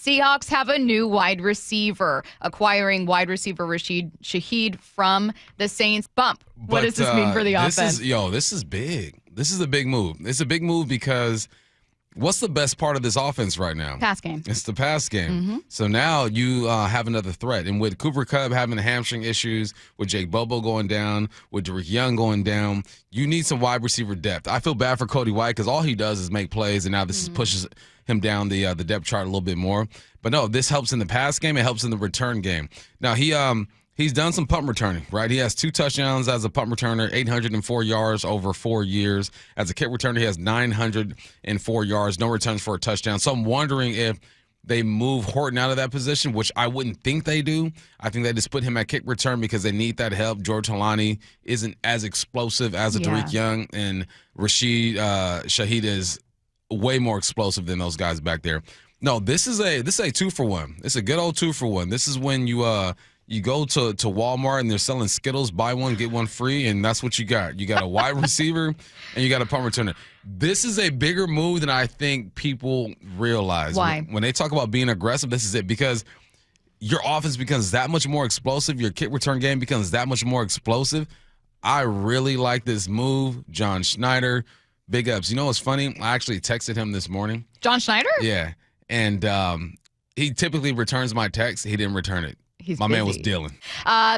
Seahawks have a new wide receiver, acquiring wide receiver Rashid Shaheed from the Saints. Bump, what does this mean for the offense? This is big. This is a big move. It's a big move because what's the best part of this offense right now? Pass game. It's the pass game. So now you have another threat. And with Cooper Kupp having the hamstring issues, with Jake Bobo going down, with Derek Young going down, you need some wide receiver depth. I feel bad for Cody White because all he does is make plays, and now this pushes him down the depth chart a little bit more. But no, this helps in the pass game. It helps in the return game. Now, he's done some punt returning, right? He has 2 touchdowns as a punt returner, 804 yards over 4 years. As a kick returner, he has 904 yards, no returns for a touchdown. So I'm wondering if they move Horton out of that position, which I wouldn't think they do. I think they just put him at kick return because they need that help. George Holani isn't as explosive as a Derek Young, and Rashid Shaheed is way more explosive than those guys back there. No, this is a 2-for-1. It's a good old 2-for-1. This is when you go to Walmart and they're selling Skittles, buy one, get one free, and that's what you got. You got a wide receiver and you got a punt returner. This is a bigger move than I think people realize. Why? When they talk about being aggressive, this is it, because your offense becomes that much more explosive. Your kick return game becomes that much more explosive. I really like this move. John Schneider, big ups. You know what's funny? I actually texted him this morning. John Schneider? Yeah. And he typically returns my text. He didn't return it. My man was dealing.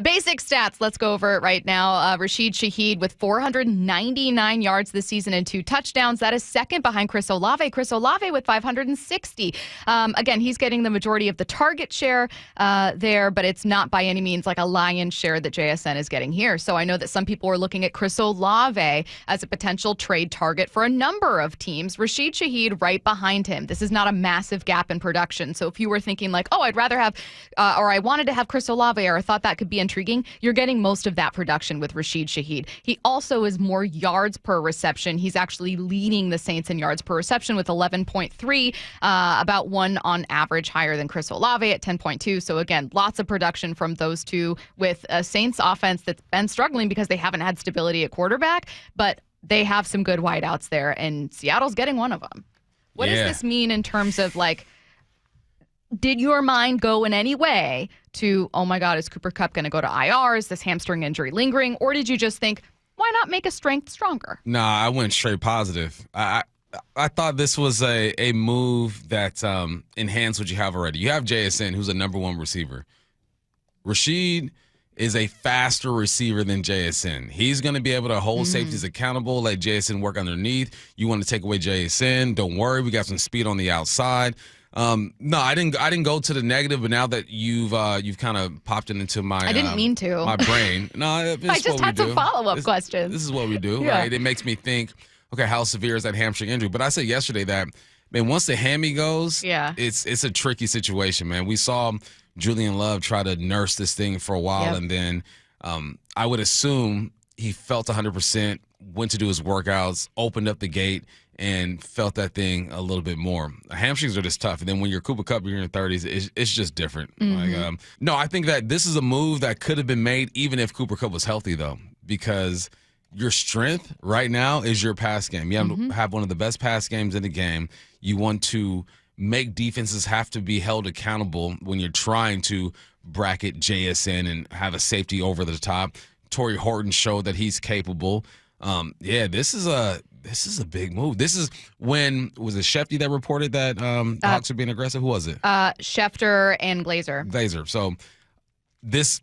Basic stats. Let's go over it right now. Rashid Shaheed with 499 yards this season and 2 touchdowns. That is second behind Chris Olave. Chris Olave with 560. Again, he's getting the majority of the target share there, but it's not by any means like a lion's share that JSN is getting here. So I know that some people are looking at Chris Olave as a potential trade target for a number of teams. Rashid Shaheed right behind him. This is not a massive gap in production. So if you were thinking like, oh, I'd rather have, or I wanted to have Chris Olave, or I thought that could be intriguing, you're getting most of that production with Rashid Shaheed. He also is more yards per reception. He's actually leading the Saints in yards per reception with 11.3, about 1 on average higher than Chris Olave at 10.2. So again, lots of production from those two with a Saints offense that's been struggling because they haven't had stability at quarterback, but they have some good wideouts there, and Seattle's getting one of them. What does this mean in terms of like, did your mind go in any way to, oh my God, is Cooper Kupp going to go to IR? Is this hamstring injury lingering? Or did you just think, why not make a strength stronger? Nah, I went straight positive. I thought this was a move that enhanced what you have already. You have JSN, who's a number 1 receiver. Rashid is a faster receiver than JSN. He's going to be able to hold safeties accountable, let JSN work underneath. You want to take away JSN, don't worry, we got some speed on the outside. No, I didn't go to the negative, but now that you've kind of popped it into my I didn't mean to. My brain. No, I just had some follow-up questions. This is what we do, right? It makes me think, okay, how severe is that hamstring injury? But I said yesterday that, man, once the hammy goes, it's a tricky situation, man. We saw Julian Love try to nurse this thing for a while, and then I would assume he felt 100%, went to do his workouts, opened up the gate, and felt that thing a little bit more. Hamstrings are just tough. And then when you're Cooper Kupp, you're in your 30s, it's just different. No, I think that this is a move that could have been made even if Cooper Kupp was healthy, though, because your strength right now is your pass game. You have one of the best pass games in the game. You want to make defenses have to be held accountable when you're trying to bracket JSN and have a safety over the top. Torrey Horton showed that he's capable. This is a big move. This is when, was it Shefty that reported that Hawks are being aggressive? Who was it? Schefter and Glazer. So this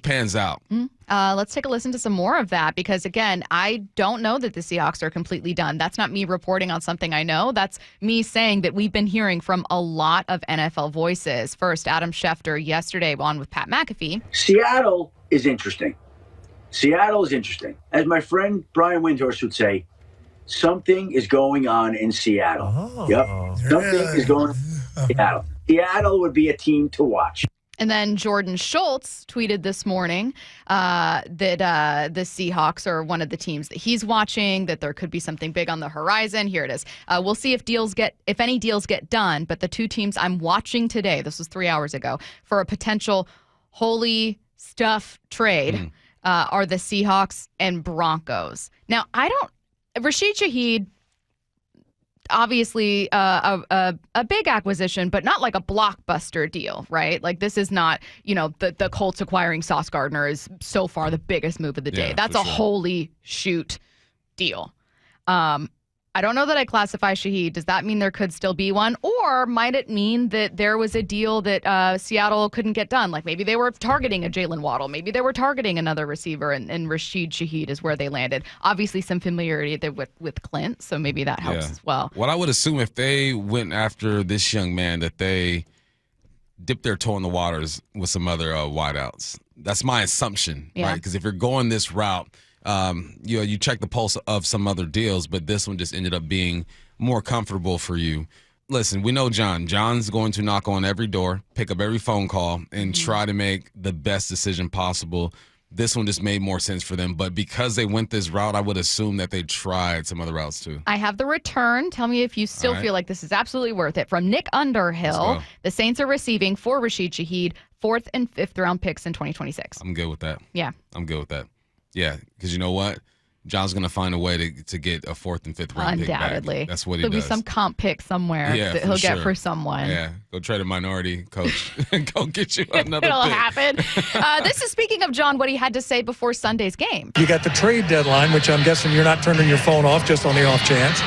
pans out. Let's take a listen to some more of that, because again, I don't know that the Seahawks are completely done. That's not me reporting on something I know. That's me saying that we've been hearing from a lot of NFL voices. First, Adam Schefter yesterday on with Pat McAfee. Seattle is interesting. As my friend Brian Windhorst would say, something is going on in Seattle. Something is going on in Seattle. Seattle would be a team to watch. And then Jordan Schultz tweeted this morning that the Seahawks are one of the teams that he's watching, that there could be something big on the horizon. Here it is. We'll see if any deals get done, but the 2 teams I'm watching today, this was 3 hours ago, for a potential holy stuff trade are the Seahawks and Broncos. Now, Rashid Shaheed, obviously a big acquisition, but not like a blockbuster deal, right? Like this is not, the Colts acquiring Sauce Gardner is so far the biggest move of the day. That's a holy shoot deal. I don't know that I classify Shaheed. Does that mean there could still be one? Or might it mean that there was a deal that Seattle couldn't get done? Like maybe they were targeting a Jalen Waddle. Maybe they were targeting another receiver, and Rashid Shaheed is where they landed. Obviously, some familiarity there with Clint, so maybe that helps as well. What I would assume if they went after this young man, that they dipped their toe in the waters with some other wideouts. That's my assumption, right? Because if you're going this route, you check the pulse of some other deals, but this one just ended up being more comfortable for you. Listen, we know John. John's going to knock on every door, pick up every phone call, and try to make the best decision possible. This one just made more sense for them. But because they went this route, I would assume that they tried some other routes too. I have the return. Tell me if you still feel like this is absolutely worth it. From Nick Underhill, the Saints are receiving for Rashid Shaheed 4th and 5th round picks in 2026. I'm good with that. Yeah. I'm good with that. Yeah, because you know what? John's going to find a way to get a 4th and 5th round pick back. Undoubtedly. That's what he There'll does. There'll be some comp pick somewhere that he'll get for someone. Yeah, go trade a minority coach and go get you another It'll pick. happen. This is speaking of John, what he had to say before Sunday's game. You got the trade deadline, which I'm guessing you're not turning your phone off just on the off chance.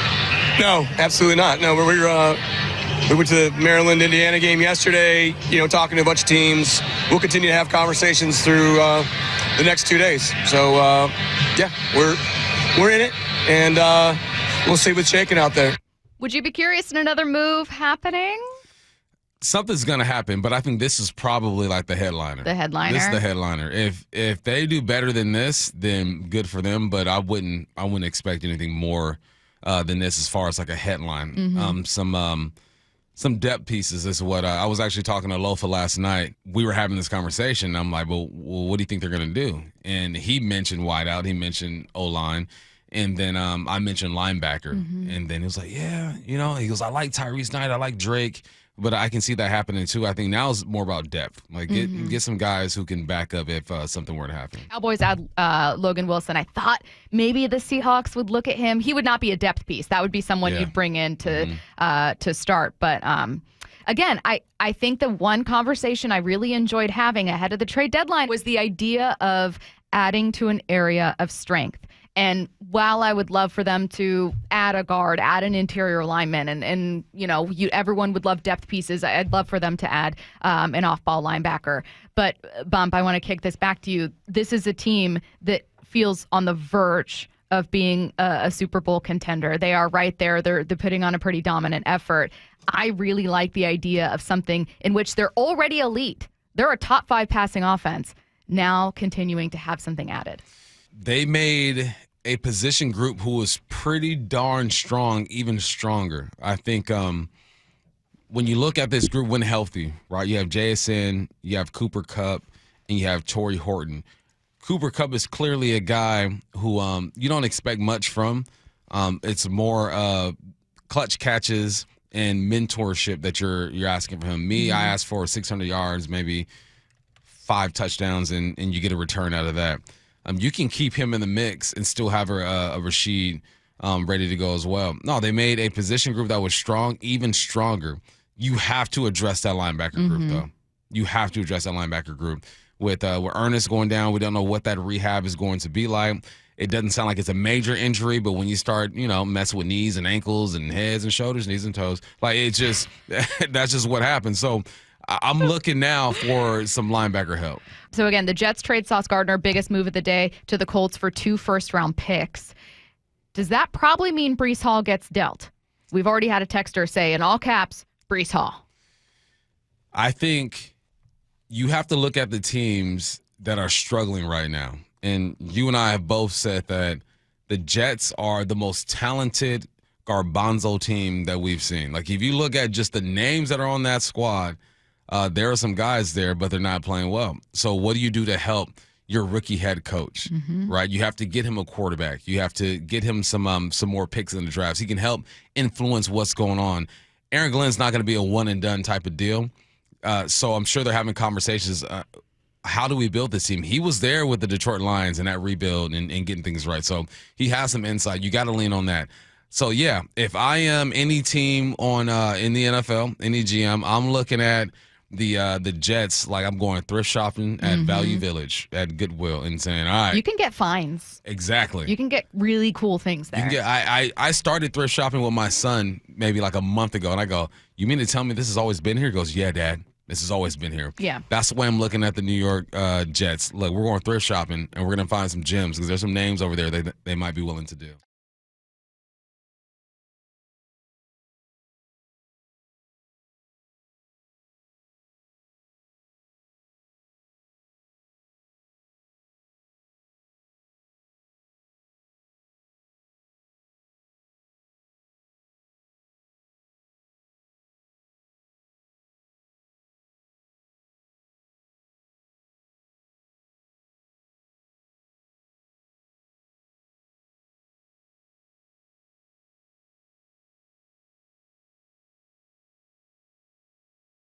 No, absolutely not. No, we went to the Maryland-Indiana game yesterday, talking to a bunch of teams. We'll continue to have conversations through the next 2 days. So, we're in it, and we'll see what's shaking out there. Would you be curious in another move happening? Something's going to happen, but I think this is probably like the headliner. The headliner? This is the headliner. If they do better than this, then good for them, but I wouldn't expect anything more than this as far as like a headline. Some depth pieces is what I was actually talking to Lofa last night. We were having this conversation. I'm like, well, what do you think they're going to do? And he mentioned wideout. He mentioned O-line. And then I mentioned linebacker. And then he was like, he goes, I like Tyrese Knight. I like Drake. But I can see that happening, too. I think now it's more about depth. Like, get some guys who can back up if something were to happen. Cowboys add Logan Wilson. I thought maybe the Seahawks would look at him. He would not be a depth piece. That would be someone you'd bring in to start. But, again, I think the one conversation I really enjoyed having ahead of the trade deadline was the idea of adding to an area of strength. And while I would love for them to add a guard, add an interior lineman, and everyone would love depth pieces, I'd love for them to add an off-ball linebacker. But, Bump, I want to kick this back to you. This is a team that feels on the verge of being a Super Bowl contender. They are right there. They're putting on a pretty dominant effort. I really like the idea of something in which they're already elite. They're a top 5 passing offense, now continuing to have something added. They made a position group who was pretty darn strong, even stronger. I think when you look at this group when healthy, right, you have JSN, you have Cooper Kupp, and you have Torrey Horton. Cooper Kupp is clearly a guy who you don't expect much from. It's more clutch catches and mentorship that you're asking for him. Me, I asked for 600 yards, maybe 5 touchdowns, and you get a return out of that. You can keep him in the mix and still have a Rashid ready to go as well. No, they made a position group that was strong, even stronger. You have to address that linebacker group, though. You have to address that linebacker group. With Ernest going down, we don't know what that rehab is going to be like. It doesn't sound like it's a major injury, but when you start, messing with knees and ankles and heads and shoulders, knees and toes, like it's just that's just what happens. So I'm looking now for some linebacker help. So, again, the Jets trade Sauce Gardner, biggest move of the day, to the Colts for 2 first-round picks. Does that probably mean Breece Hall gets dealt? We've already had a texter say, in all caps, Breece Hall. I think you have to look at the teams that are struggling right now. And you and I have both said that the Jets are the most talented garbanzo team that we've seen. Like, if you look at just the names that are on that squad, there are some guys there, but they're not playing well. So what do you do to help your rookie head coach, right? You have to get him a quarterback. You have to get him some more picks in the drafts. He can help influence what's going on. Aaron Glenn's not going to be a one-and-done type of deal. So I'm sure they're having conversations. How do we build this team? He was there with the Detroit Lions in that rebuild and getting things right. So he has some insight. You got to lean on that. So yeah, if I am any team on in the NFL, any GM, I'm looking at the Jets like I'm going thrift shopping at Value Village at Goodwill and saying, all right, You can get fines. exactly. You can get really cool things there. You can get, I started thrift shopping with my son maybe like a month ago, and I go, you mean to tell me this has always been here? He goes, yeah, Dad. This has always been here. Yeah. That's the way I'm looking at the New York Jets. Look, we're going thrift shopping, and we're going to find some gems because there's some names over there they might be willing to do.